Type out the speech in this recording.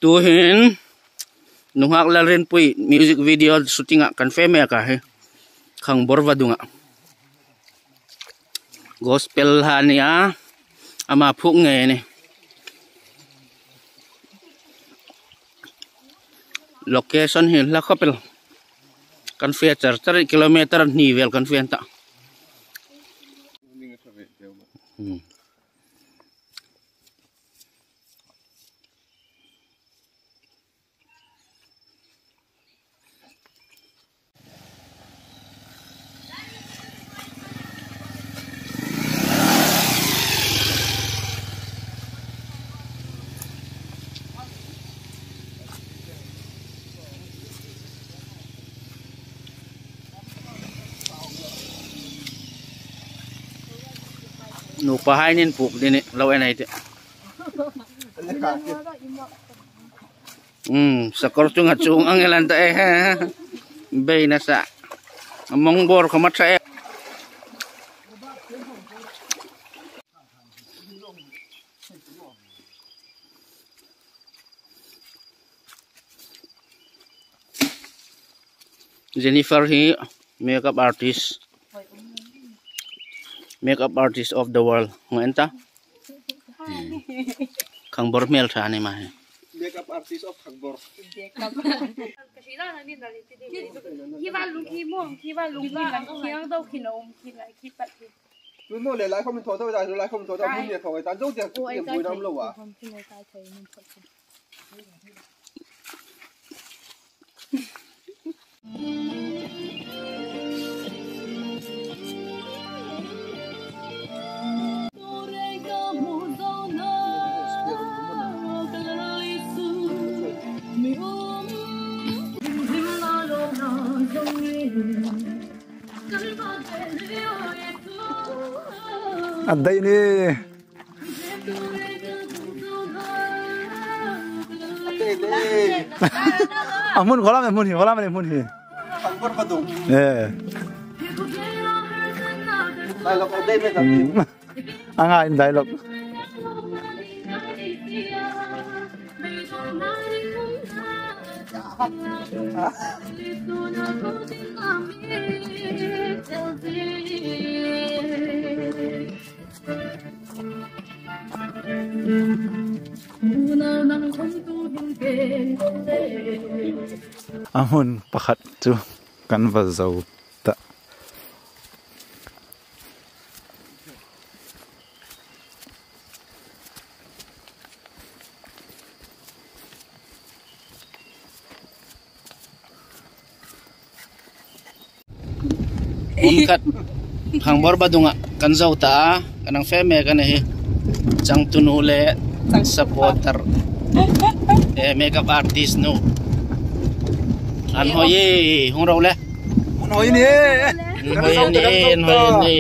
tuhin nuhak la rin pui music video shooting kan feme ka he khang borvadunga gospel hania ama phuk nge ni location hi la khapel kan fe 3 kilometer ni vel kan fe ta nu pahainin puk dini lawan ai te sakor chung achung angelan ta be na sa among bor khamat sa Jennifer hi makeup artist of the world ngenta khang bor mel tha ni ma makeup artist of Khangbor lu no le lai không thổi đâu ra lai không thổi đâu muốn nhiệt thổi tan dấu tiền tiền bùi năm lâu à ada ini amun kolam hi Khangbor Badung dialog ở đây mới angain dialog amun pakhat chu kan vazau ta kat khang bor badunga kan zau ta kanang feme kan hi chang tunule supporter makeup artist no an hoye hong rau le Ano ini? hoye ni